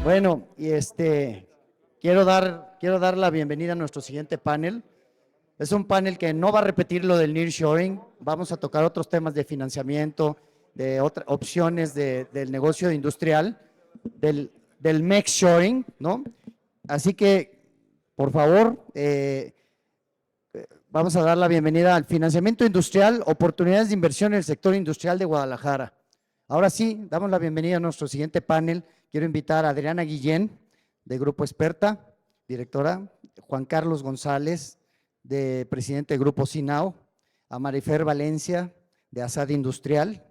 Bueno, y quiero dar la bienvenida a nuestro siguiente panel. Es un panel que no va a repetir lo del nearshoring. Vamos a tocar otros temas de financiamiento, de otras opciones del negocio industrial, del nearshoring, ¿no? Así que, por favor, vamos a dar la bienvenida al financiamiento industrial, oportunidades de inversión en el sector industrial de Guadalajara. Ahora sí, damos la bienvenida a nuestro siguiente panel. Quiero invitar a Adriana Guillén, de Grupo Experta, directora, Juan Carlos González, de presidente de Grupo Sinao, a Marifer Valencia, de Asad Industrial,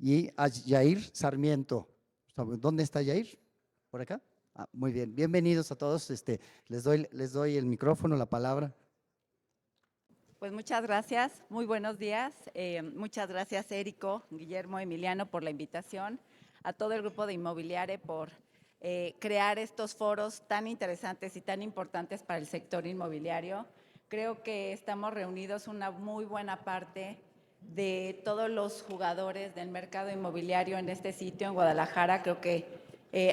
y a Yair Sarmiento. ¿Dónde está Yair? ¿Por acá? Muy bien, bienvenidos a todos. Les doy el micrófono, la palabra. Pues muchas gracias, muy buenos días. Muchas gracias, Érico, Guillermo, Emiliano, por la invitación, a todo el grupo de Inmobiliare por crear estos foros tan interesantes y tan importantes para el sector inmobiliario. Creo que estamos reunidos una muy buena parte de todos los jugadores del mercado inmobiliario en este sitio, en Guadalajara. Creo que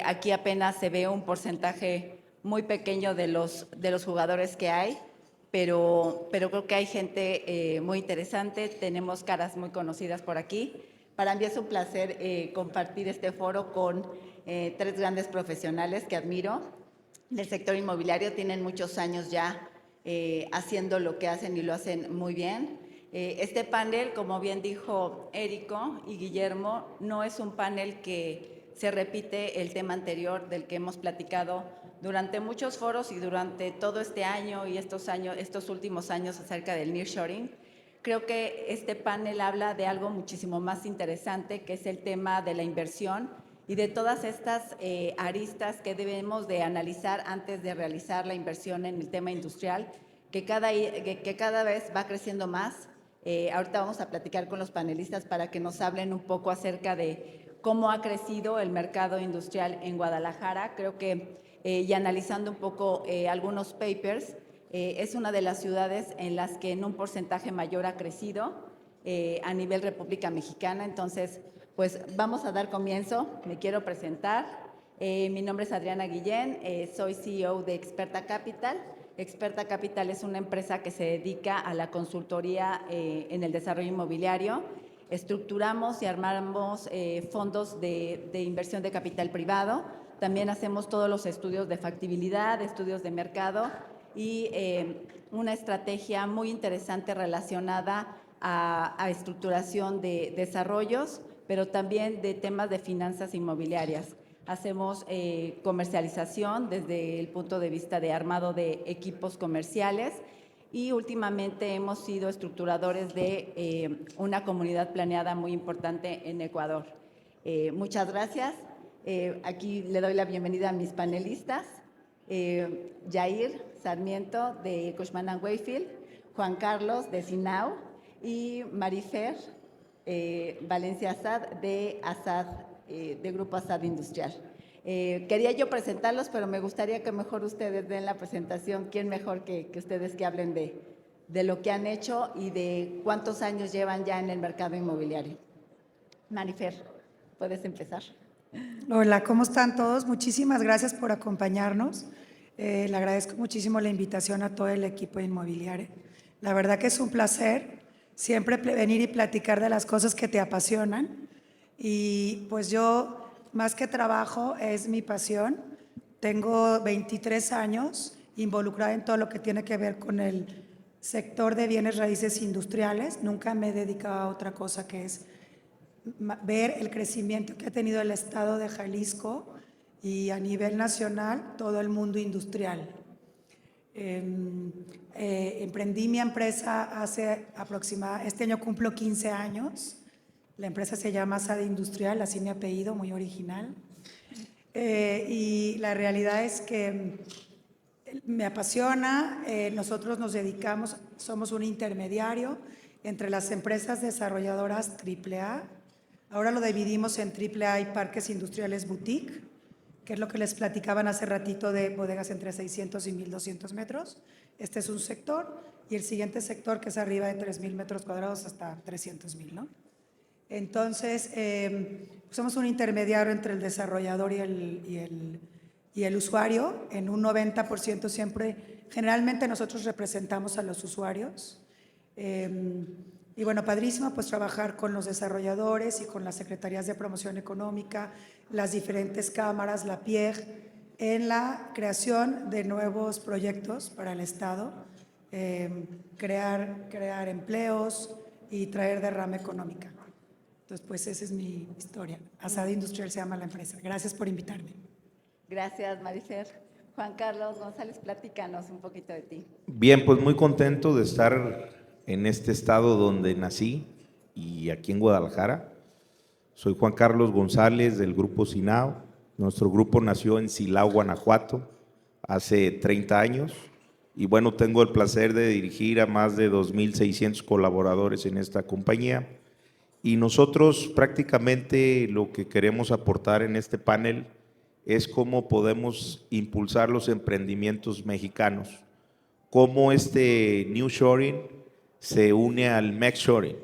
aquí apenas se ve un porcentaje muy pequeño de los jugadores que hay. Pero creo que hay gente muy interesante, tenemos caras muy conocidas por aquí. Para mí es un placer compartir este foro con tres grandes profesionales que admiro del sector inmobiliario. Tienen muchos años ya haciendo lo que hacen y lo hacen muy bien. Este panel, como bien dijo Érico y Guillermo, no es un panel que se repite el tema anterior del que hemos platicado durante muchos foros y durante todo este año y estos últimos años acerca del nearshoring. Creo que este panel habla de algo muchísimo más interesante, que es el tema de la inversión y de todas estas aristas que debemos de analizar antes de realizar la inversión en el tema industrial, que cada vez va creciendo más. Ahorita vamos a platicar con los panelistas para que nos hablen un poco acerca de cómo ha crecido el mercado industrial en Guadalajara. Creo que y analizando un poco algunos papers, es una de las ciudades en las que en un porcentaje mayor ha crecido a nivel República Mexicana. Entonces, pues vamos a dar comienzo. Me quiero presentar. Mi nombre es Adriana Guillén, soy CEO de Experta Capital. Experta Capital es una empresa que se dedica a la consultoría en el desarrollo inmobiliario. Estructuramos y armamos fondos de inversión de capital privado. También hacemos todos los estudios de factibilidad, estudios de mercado y una estrategia muy interesante relacionada a estructuración de desarrollos, pero también de temas de finanzas inmobiliarias. Hacemos comercialización desde el punto de vista de armado de equipos comerciales y últimamente hemos sido estructuradores de una comunidad planeada muy importante en Ecuador. Muchas gracias. Aquí le doy la bienvenida a mis panelistas. Yair Sarmiento de Cushman & Wakefield, Juan Carlos de Sinao y Marifer Valencia Asad de Grupo Asad Industrial. Quería yo presentarlos, pero me gustaría que mejor ustedes den la presentación. ¿Quién mejor que ustedes que hablen de lo que han hecho y de cuántos años llevan ya en el mercado inmobiliario? Marifer, puedes empezar. Hola, ¿cómo están todos? Muchísimas gracias por acompañarnos. Le agradezco muchísimo la invitación a todo el equipo de Inmobiliare. La verdad que es un placer siempre venir y platicar de las cosas que te apasionan. Y pues yo, más que trabajo, es mi pasión. Tengo 23 años involucrada en todo lo que tiene que ver con el sector de bienes raíces industriales. Nunca me he dedicado a otra cosa que es ver el crecimiento que ha tenido el estado de Jalisco y a nivel nacional todo el mundo industrial. Emprendí mi empresa hace aproximadamente, este año cumplo 15 años. La empresa se llama Asad Industrial, así mi apellido, muy original. Y la realidad es que me apasiona. Nosotros nos dedicamos, somos un intermediario entre las empresas desarrolladoras AAA. Ahora lo dividimos en AAA y parques industriales boutique, que es lo que les platicaban hace ratito de bodegas entre 600 y 1,200 metros. Este es un sector, y el siguiente sector, que es arriba de 3,000 metros cuadrados hasta 300,000, ¿no? Entonces, somos un intermediario entre el desarrollador y y el usuario en un 90% siempre. Generalmente nosotros representamos a los usuarios. Y bueno, padrísimo pues trabajar con los desarrolladores y con las secretarías de promoción económica, las diferentes cámaras, la PIEG, en la creación de nuevos proyectos para el Estado, crear empleos y traer derrama económica. Entonces, pues esa es mi historia. Asada Industrial se llama la empresa. Gracias por invitarme. Gracias, Marifer. Juan Carlos González, platícanos un poquito de ti. Bien, pues muy contento de estar en este estado donde nací y aquí en Guadalajara. Soy Juan Carlos González del Grupo Sinao. Nuestro grupo nació en Silao, Guanajuato, hace 30 años. Y bueno, tengo el placer de dirigir a más de 2,600 colaboradores en esta compañía. Y nosotros prácticamente lo que queremos aportar en este panel es cómo podemos impulsar los emprendimientos mexicanos, cómo este nearshoring se une al mexshoring,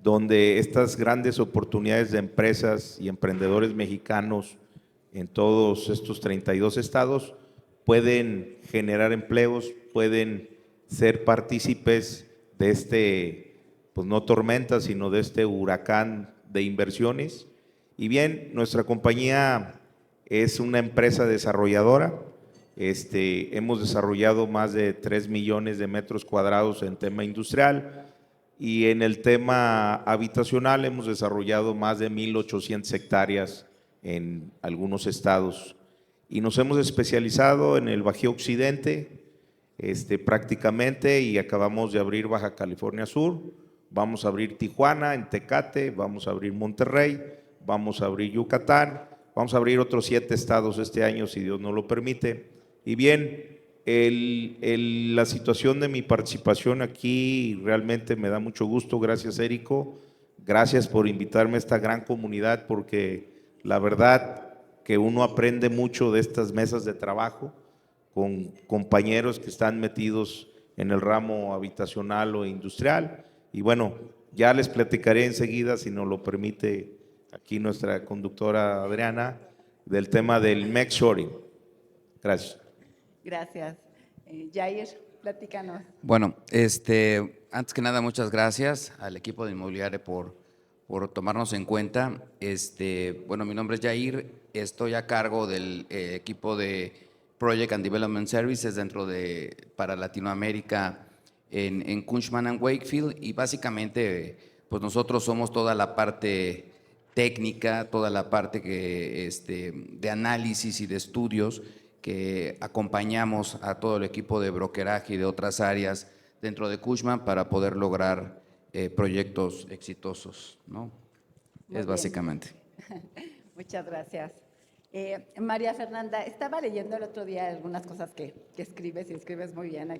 donde estas grandes oportunidades de empresas y emprendedores mexicanos en todos estos 32 estados pueden generar empleos, pueden ser partícipes de este, pues no tormenta, sino de este huracán de inversiones. Y bien, nuestra compañía es una empresa desarrolladora. Hemos desarrollado más de 3 millones de metros cuadrados en tema industrial y en el tema habitacional hemos desarrollado más de 1,800 hectáreas en algunos estados. Y nos hemos especializado en el Bajío Occidente, prácticamente, y acabamos de abrir Baja California Sur, vamos a abrir Tijuana, en Tecate, vamos a abrir Monterrey, vamos a abrir Yucatán, vamos a abrir otros 7 estados este año, si Dios nos lo permite. Y bien, la situación de mi participación aquí realmente me da mucho gusto. Gracias, Érico. Gracias por invitarme a esta gran comunidad, porque la verdad que uno aprende mucho de estas mesas de trabajo con compañeros que están metidos en el ramo habitacional o industrial. Y bueno, ya les platicaré enseguida, si nos lo permite aquí nuestra conductora Adriana, del tema del mexshoring. Gracias. Gracias. Jair, platícanos. Bueno, antes que nada, muchas gracias al equipo de Inmobiliare por tomarnos en cuenta. Bueno, mi nombre es Jair, estoy a cargo del equipo de Project and Development Services para Latinoamérica en Cushman & Wakefield, y básicamente pues nosotros somos toda la parte técnica, toda la parte de análisis y de estudios que acompañamos a todo el equipo de brokeraje y de otras áreas dentro de Cushman para poder lograr proyectos exitosos, ¿no? Es básicamente. Muchas gracias. María Fernanda, estaba leyendo el otro día algunas cosas que escribes, y escribes muy bien, hay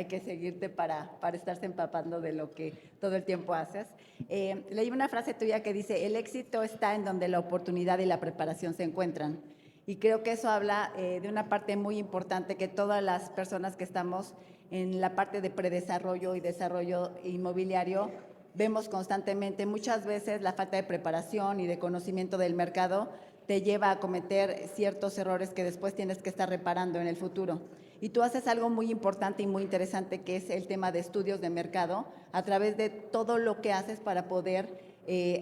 que seguirte para estarse empapando de lo que todo el tiempo haces. Leí una frase tuya que dice: el éxito está en donde la oportunidad y la preparación se encuentran. Y creo que eso habla de una parte muy importante que todas las personas que estamos en la parte de predesarrollo y desarrollo inmobiliario vemos constantemente. Muchas veces la falta de preparación y de conocimiento del mercado te lleva a cometer ciertos errores que después tienes que estar reparando en el futuro. Y tú haces algo muy importante y muy interesante, que es el tema de estudios de mercado, a través de todo lo que haces para poder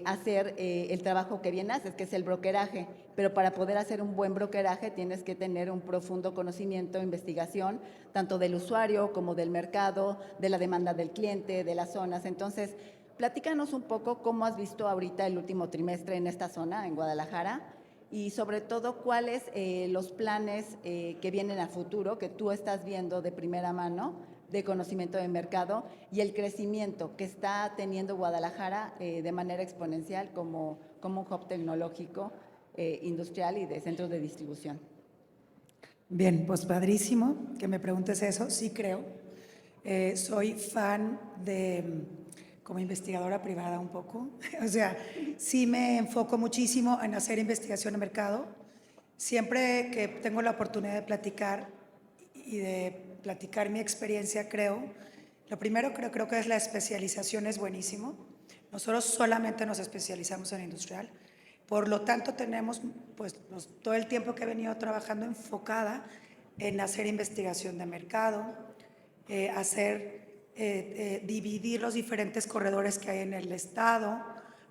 hacer el trabajo que bien haces, que es el brokeraje. Pero para poder hacer un buen brokeraje tienes que tener un profundo conocimiento, investigación, tanto del usuario como del mercado, de la demanda del cliente, de las zonas. Entonces, platícanos un poco cómo has visto ahorita el último trimestre en esta zona, en Guadalajara, y sobre todo cuáles los planes que vienen a futuro, que tú estás viendo de primera mano, de conocimiento de mercado, y el crecimiento que está teniendo Guadalajara de manera exponencial como un hub tecnológico, industrial y de centros de distribución. Bien, pues padrísimo que me preguntes eso, sí creo. Soy fan como investigadora privada un poco, o sea, sí me enfoco muchísimo en hacer investigación de mercado. Siempre que tengo la oportunidad de platicar y de platicar mi experiencia, lo primero creo que es la especialización, es buenísimo. Nosotros solamente nos especializamos en industrial, Por lo tanto, tenemos pues, todo el tiempo que he venido trabajando enfocada en hacer investigación de mercado, dividir los diferentes corredores que hay en el estado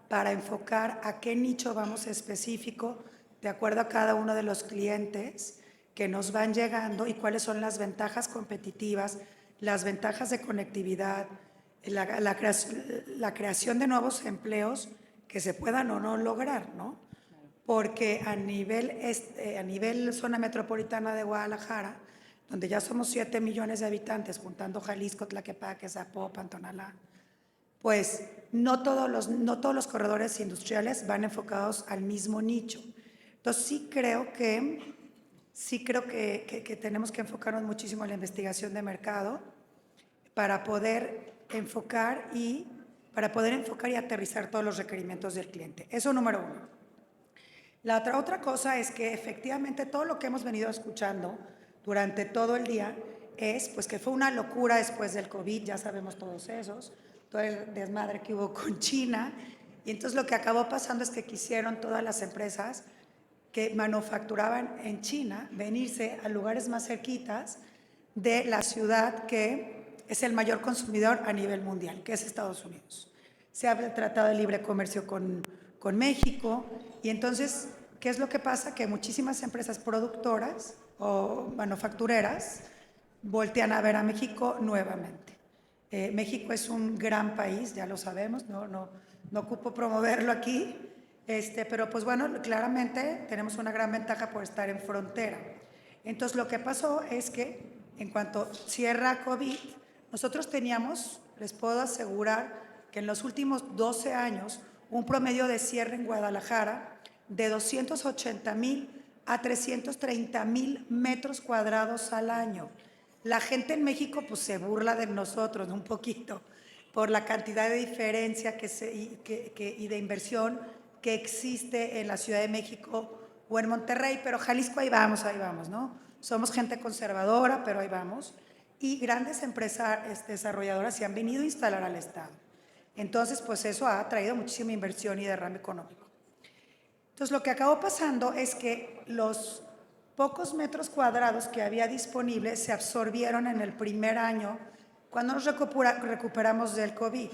para enfocar a qué nicho vamos específico de acuerdo a cada uno de los clientes que nos van llegando y cuáles son las ventajas competitivas, las ventajas de conectividad, la creación de nuevos empleos que se puedan o no lograr, ¿no? Porque a nivel zona metropolitana de Guadalajara, donde ya somos 7 millones de habitantes, juntando Jalisco, Tlaquepaque, Zapopan, Tonalá, pues no todos los corredores industriales van enfocados al mismo nicho. Entonces sí creo que tenemos que enfocarnos muchísimo en la investigación de mercado para poder enfocar y aterrizar todos los requerimientos del cliente. Eso número uno. La otra cosa es que efectivamente todo lo que hemos venido escuchando durante todo el día es pues que fue una locura después del COVID, ya sabemos todos esos, todo el desmadre que hubo con China, y entonces lo que acabó pasando es que quisieron todas las empresas que manufacturaban en China venirse a lugares más cerquitas de la ciudad que es el mayor consumidor a nivel mundial, que es Estados Unidos. Se ha tratado de libre comercio con México, y entonces, ¿qué es lo que pasa? Que muchísimas empresas productoras o manufactureras voltean a ver a México nuevamente. México es un gran país, ya lo sabemos, no ocupo promoverlo aquí, pero pues bueno, claramente tenemos una gran ventaja por estar en frontera. Entonces, lo que pasó es que en cuanto cierra COVID, nosotros teníamos, les puedo asegurar, que en los últimos 12 años, un promedio de cierre en Guadalajara de 280,000 a 330,000 metros cuadrados al año. La gente en México pues se burla de nosotros un poquito por la cantidad de diferencia y de inversión que existe en la Ciudad de México o en Monterrey, pero Jalisco ahí vamos, ¿no? Somos gente conservadora, pero ahí vamos. Y grandes empresas desarrolladoras se han venido a instalar al estado. Entonces, pues eso ha traído muchísima inversión y derrame económico. Entonces, lo que acabó pasando es que los pocos metros cuadrados que había disponibles se absorbieron en el primer año cuando nos recuperamos del COVID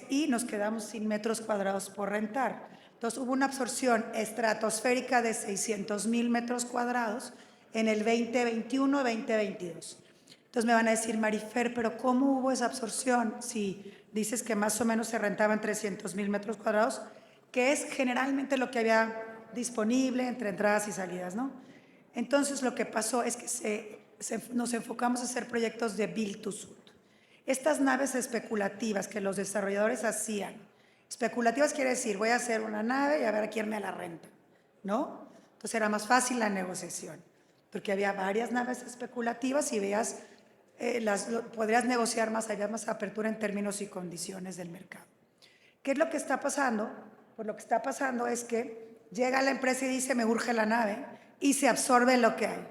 y nos quedamos sin metros cuadrados por rentar. Entonces, hubo una absorción estratosférica de 600,000 metros cuadrados en el 2021-2022. Entonces me van a decir, Marifer, pero ¿cómo hubo esa absorción? Si dices que más o menos se rentaban 300,000 metros cuadrados, que es generalmente lo que había disponible entre entradas y salidas, ¿no? Entonces lo que pasó es que nos enfocamos a hacer proyectos de build to suit. Estas naves especulativas que los desarrolladores hacían, especulativas quiere decir, voy a hacer una nave y a ver a quién me la renta, ¿no? Entonces era más fácil la negociación, porque había varias naves especulativas y veías podrías negociar más, había más apertura en términos y condiciones del mercado. ¿Qué es lo que está pasando? Pues lo que está pasando es que llega la empresa y dice, me urge la nave, y se absorbe lo que hay.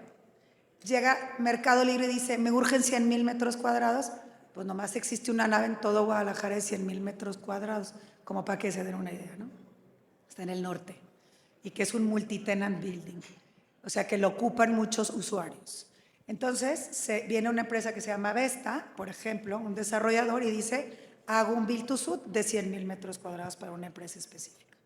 Llega Mercado Libre y dice, me urgen 100,000 metros cuadrados, pues nomás existe una nave en todo Guadalajara de 100,000 metros cuadrados, como para que se den una idea, ¿no? Está en el norte, y que es un multi-tenant building, o sea que lo ocupan muchos usuarios. Entonces, viene una empresa que se llama Vesta, por ejemplo, un desarrollador, y dice, hago un build to suit de 100,000 metros cuadrados para una empresa específica.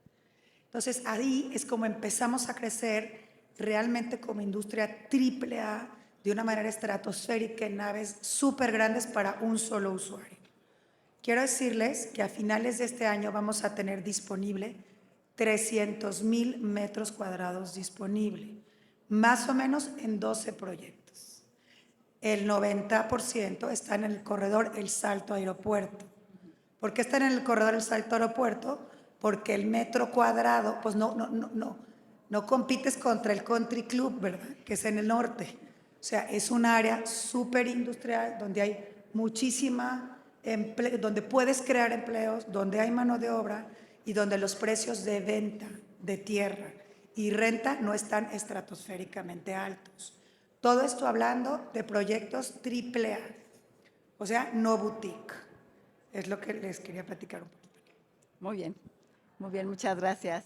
Entonces, ahí es como empezamos a crecer realmente como industria AAA, de una manera estratosférica, en naves súper grandes para un solo usuario. Quiero decirles que a finales de este año vamos a tener disponible 300,000 metros cuadrados disponible, más o menos en 12 proyectos. El 90% está en el corredor El Salto Aeropuerto. ¿Por qué está en el corredor El Salto Aeropuerto? Porque el metro cuadrado, pues no compites contra el Country Club, ¿verdad? Que es en el norte. O sea, es un área súper industrial donde hay muchísima empleo, donde puedes crear empleos, donde hay mano de obra y donde los precios de venta de tierra y renta no están estratosféricamente altos. Todo esto hablando de proyectos AAA, o sea, no boutique. Es lo que les quería platicar un poquito. Muy bien, muchas gracias.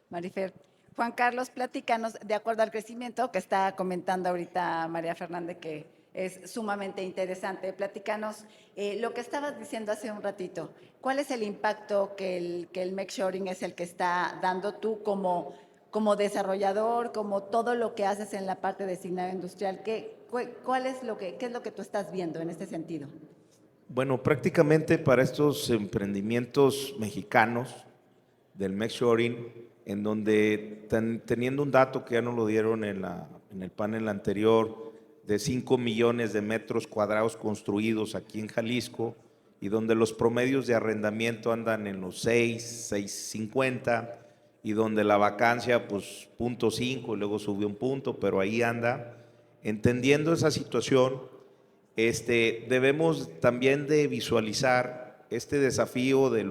Marifer. Juan Carlos, platícanos, de acuerdo al crecimiento que está comentando ahorita María Fernández, que es sumamente interesante, platícanos lo que estabas diciendo hace un ratito. ¿Cuál es el impacto que el Make-Shoring es el que está dando tú como desarrollador, como todo lo que haces en la parte de designado industrial? ¿Qué es lo que tú estás viendo en este sentido? Bueno, prácticamente para estos emprendimientos mexicanos del Make-Shoring, en donde teniendo un dato que ya nos lo dieron en el panel anterior, de 5 millones de metros cuadrados construidos aquí en Jalisco, y donde los promedios de arrendamiento andan en los 6.50, y donde la vacancia pues 0.5 y luego subió un punto, pero ahí anda. Entendiendo esa situación, debemos también de visualizar este desafío de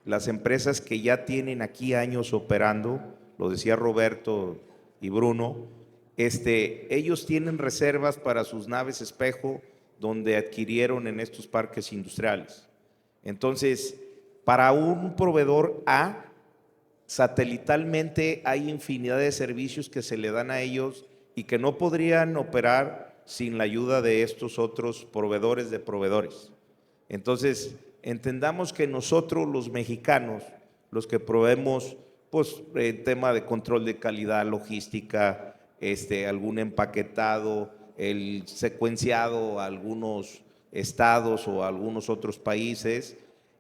las empresas que ya tienen aquí años operando, lo decía Roberto y Bruno, ellos tienen reservas para sus naves espejo donde adquirieron en estos parques industriales. Entonces, para un proveedor A, satelitalmente hay infinidad de servicios que se le dan a ellos y que no podrían operar sin la ayuda de estos otros proveedores de proveedores. Entonces, entendamos que nosotros los mexicanos, los que proveemos pues, el tema de control de calidad, logística, algún empaquetado, el secuenciado a algunos estados o a algunos otros países,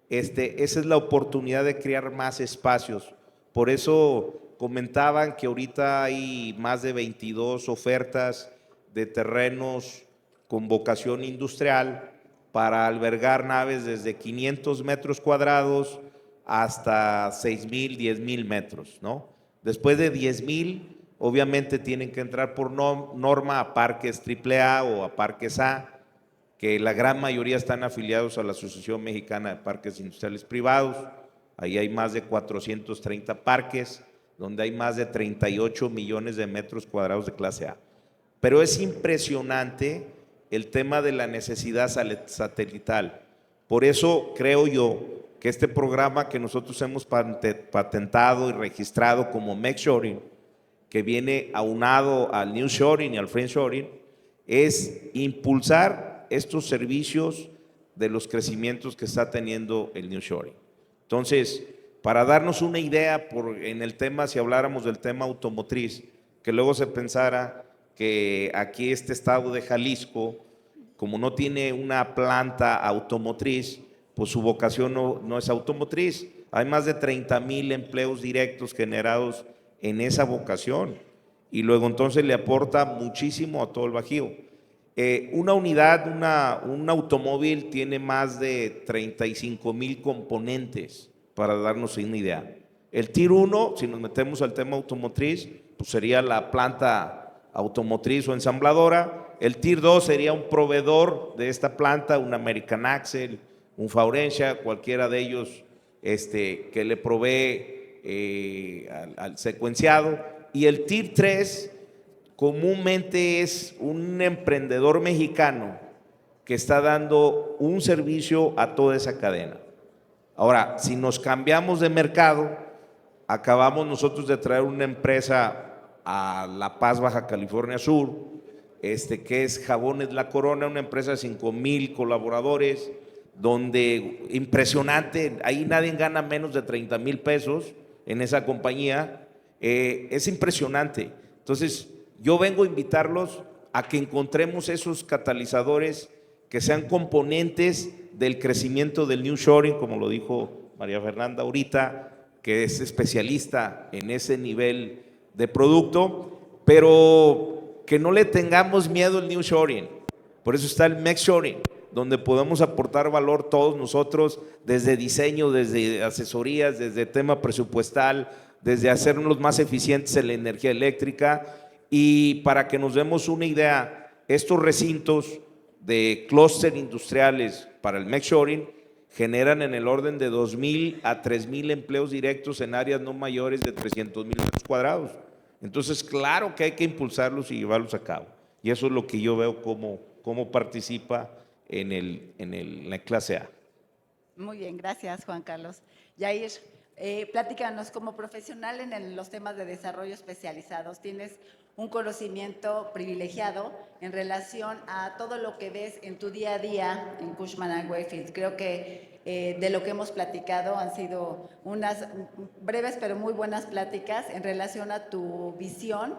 esa es la oportunidad de crear más espacios. Por eso comentaban que ahorita hay más de 22 ofertas de terrenos con vocación industrial para albergar naves desde 500 metros cuadrados hasta 6,000, 10,000 metros, ¿no? Después de 10,000, obviamente tienen que entrar por norma a parques AAA o a parques A, que la gran mayoría están afiliados a la Asociación Mexicana de Parques Industriales Privados. Ahí hay más de 430 parques, donde hay más de 38 millones de metros cuadrados de clase A. Pero es impresionante el tema de la necesidad satelital. Por eso creo yo que este programa que nosotros hemos patentado y registrado como Make-Shoring, que viene aunado al Nearshoring y al Friendshoring, es impulsar estos servicios de los crecimientos que está teniendo el Nearshoring. Entonces, para darnos una idea en el tema, si habláramos del tema automotriz, que luego se pensara que aquí este estado de Jalisco, como no tiene una planta automotriz, pues su vocación no es automotriz. Hay más de 30,000 empleos directos generados en esa vocación y luego entonces le aporta muchísimo a todo el Bajío. Una unidad, un automóvil tiene más de 35,000 componentes, para darnos una idea. El Tier 1, si nos metemos al tema automotriz, pues sería la planta automotriz o ensambladora. El Tier 2 sería un proveedor de esta planta, un American Axle, un Faurecia, cualquiera de ellos que le provee al secuenciado. Y el Tier 3 comúnmente es un emprendedor mexicano que está dando un servicio a toda esa cadena. Ahora, si nos cambiamos de mercado, acabamos nosotros de traer una empresa a La Paz, Baja California Sur, que es Jabones La Corona, una empresa de 5,000 colaboradores, donde impresionante, ahí nadie gana menos de 30,000 pesos en esa compañía, es impresionante. Entonces, yo vengo a invitarlos a que encontremos esos catalizadores que sean componentes del crecimiento del Nearshoring, como lo dijo María Fernanda ahorita, que es especialista en ese nivel de producto, pero que no le tengamos miedo al Nearshoring. Por eso está el Make-Shoring, donde podemos aportar valor todos nosotros, desde diseño, desde asesorías, desde tema presupuestal, desde hacernos más eficientes en la energía eléctrica. Y para que nos demos una idea, estos recintos de clúster industriales para el Make-Shoring generan en el orden de 2,000 a 3,000 empleos directos en áreas no mayores de 300,000 metros cuadrados. Entonces, claro que hay que impulsarlos y llevarlos a cabo. Y eso es lo que yo veo cómo participa en la clase A. Muy bien, gracias Juan Carlos. Yair, Platícanos, como profesional en los temas de desarrollo especializados, tienes un conocimiento privilegiado en relación a todo lo que ves en tu día a día en Cushman & Wakefield. Creo que de lo que hemos platicado han sido unas breves pero muy buenas pláticas en relación a tu visión,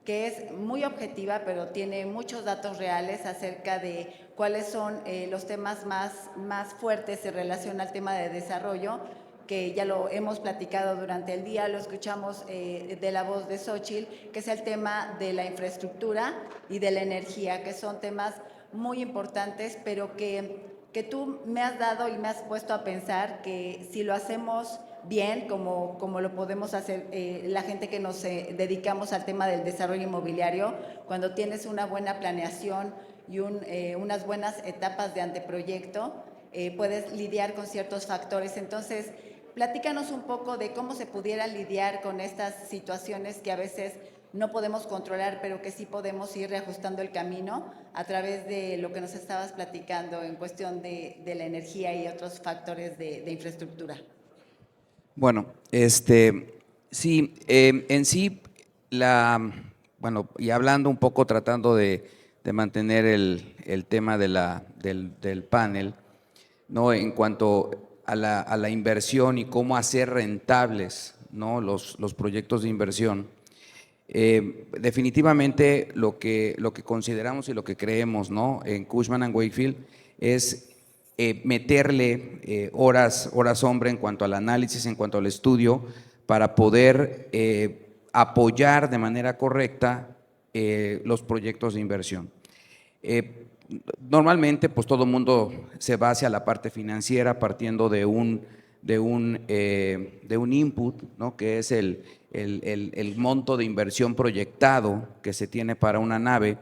que es muy objetiva, pero tiene muchos datos reales acerca de cuáles son los temas más fuertes en relación al tema de desarrollo, que ya lo hemos platicado durante el día, lo escuchamos de la voz de Xóchitl, que es el tema de la infraestructura y de la energía, que son temas muy importantes, pero que tú me has dado y me has puesto a pensar que si lo hacemos bien, como lo podemos hacer la gente que nos dedicamos al tema del desarrollo inmobiliario, cuando tienes una buena planeación y unas buenas etapas de anteproyecto, puedes lidiar con ciertos factores. Entonces, platícanos un poco de cómo se pudiera lidiar con estas situaciones que a veces no podemos controlar, pero que sí podemos ir reajustando el camino a través de lo que nos estabas platicando en cuestión de la energía y otros factores de infraestructura. Bueno, sí, en sí, bueno, y hablando un poco, tratando de mantener el tema del panel, ¿no? En cuanto a la inversión y cómo hacer rentables, ¿no? los proyectos de inversión. Definitivamente lo que consideramos y lo que creemos, ¿no? en Cushman & Wakefield es meterle horas hombre en cuanto al análisis, en cuanto al estudio, para poder apoyar de manera correcta los proyectos de inversión. Normalmente, pues todo el mundo se va hacia la parte financiera partiendo de un input, ¿no? que es el monto de inversión proyectado que se tiene para una nave,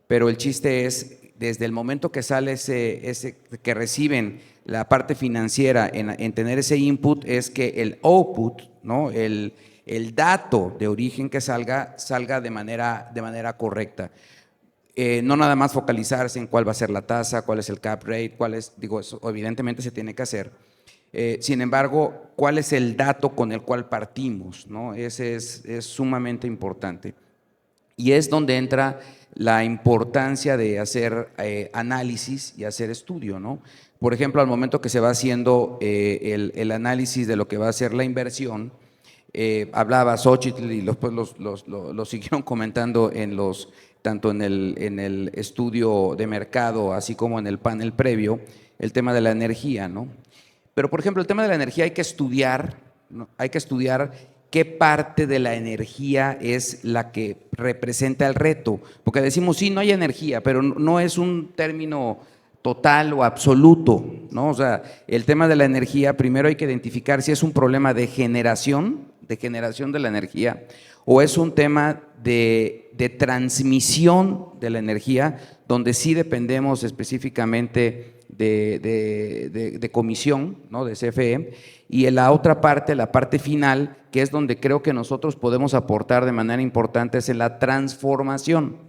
pero el chiste es, desde el momento que sale que reciben la parte financiera en tener ese input, es que el output, ¿no? el dato de origen que salga de manera correcta. No nada más focalizarse en cuál va a ser la tasa, cuál es el cap rate, eso evidentemente se tiene que hacer. Sin embargo, ¿cuál es el dato con el cual partimos, ¿no? Ese es sumamente importante. Y es donde entra la importancia de hacer análisis y hacer estudio, ¿no? Por ejemplo, al momento que se va haciendo el análisis de lo que va a ser la inversión, hablaba Xóchitl y después lo siguieron comentando tanto en el estudio de mercado, así como en el panel previo, el tema de la energía, ¿no? Pero, por ejemplo, el tema de la energía hay que estudiar, ¿no? Hay que estudiar qué parte de la energía es la que representa el reto, porque decimos, sí, no hay energía, pero no es un término total o absoluto, ¿no? O sea, el tema de la energía, primero hay que identificar si es un problema de generación de la energía, o es un tema de transmisión de la energía, donde sí dependemos específicamente de comisión, ¿no? de CFE, y en la otra parte, la parte final, que es donde creo que nosotros podemos aportar de manera importante, es en la transformación.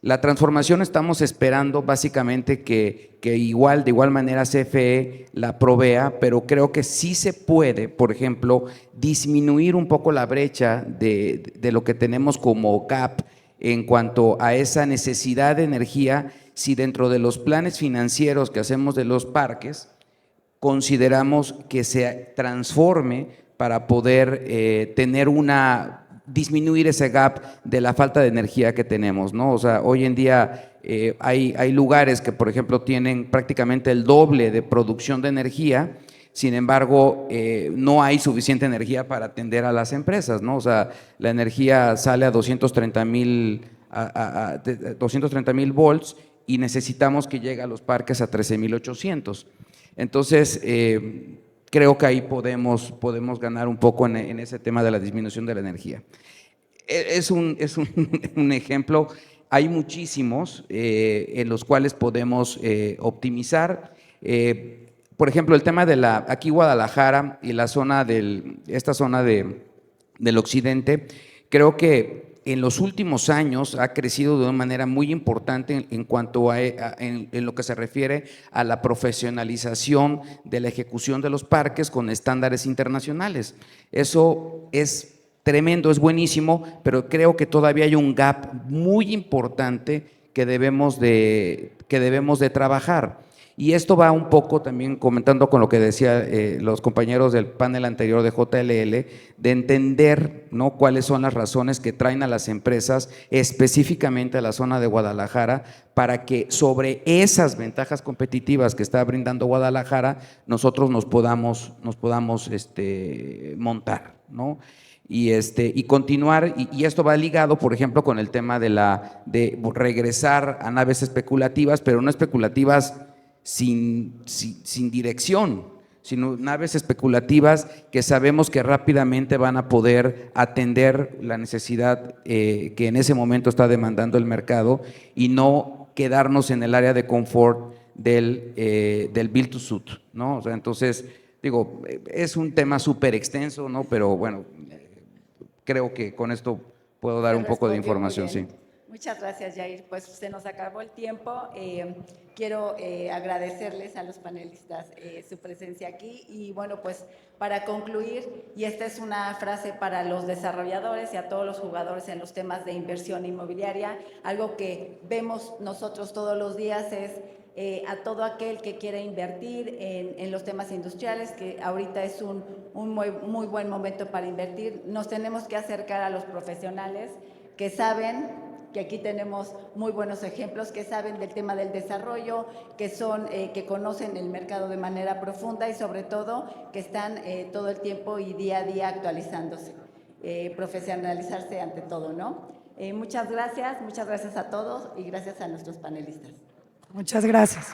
La transformación estamos esperando básicamente que de igual manera CFE la provea, pero creo que sí se puede, por ejemplo, disminuir un poco la brecha de lo que tenemos como gap en cuanto a esa necesidad de energía, si dentro de los planes financieros que hacemos de los parques, consideramos que se transforme para poder disminuir ese gap de la falta de energía que tenemos, ¿no? O sea, hoy en día hay lugares que, por ejemplo, tienen prácticamente el doble de producción de energía, sin embargo, no hay suficiente energía para atender a las empresas, ¿no? O sea, la energía sale a 230,000 volts y necesitamos que llegue a los parques a 13,800. Entonces, creo que ahí podemos ganar un poco en ese tema de la disminución de la energía. Es un ejemplo, hay muchísimos en los cuales podemos optimizar. Por ejemplo, el tema de aquí Guadalajara y esta zona del occidente, creo que en los últimos años ha crecido de una manera muy importante en cuanto en lo que se refiere a la profesionalización de la ejecución de los parques con estándares internacionales. Eso es tremendo, es buenísimo, pero creo que todavía hay un gap muy importante que debemos de trabajar. Y esto va un poco también comentando con lo que decía los compañeros del panel anterior de JLL, de entender, ¿no?, cuáles son las razones que traen a las empresas, específicamente a la zona de Guadalajara, para que sobre esas ventajas competitivas que está brindando Guadalajara, nosotros nos podamos montar, ¿no? Y continuar, y esto va ligado, por ejemplo, con el tema de regresar a naves especulativas, pero no especulativas sin dirección, sino naves especulativas que sabemos que rápidamente van a poder atender la necesidad que en ese momento está demandando el mercado y no quedarnos en el área de confort del build to suit, ¿no? O sea, entonces, digo, es un tema súper extenso, ¿no? Pero bueno, creo que con esto puedo dar Se un poco de respondió muy información, sí. bien. Muchas gracias, Jair. Pues se nos acabó el tiempo. Quiero agradecerles a los panelistas su presencia aquí. Y bueno, pues para concluir, y esta es una frase para los desarrolladores y a todos los jugadores en los temas de inversión inmobiliaria, algo que vemos nosotros todos los días es a todo aquel que quiera invertir en los temas industriales, que ahorita es un muy buen momento para invertir. Nos tenemos que acercar a los profesionales que saben, que aquí tenemos muy buenos ejemplos, que saben del tema del desarrollo, que conocen el mercado de manera profunda y sobre todo que están todo el tiempo y día a día actualizándose, profesionalizarse ante todo, ¿no? Muchas gracias a todos y gracias a nuestros panelistas. Muchas gracias.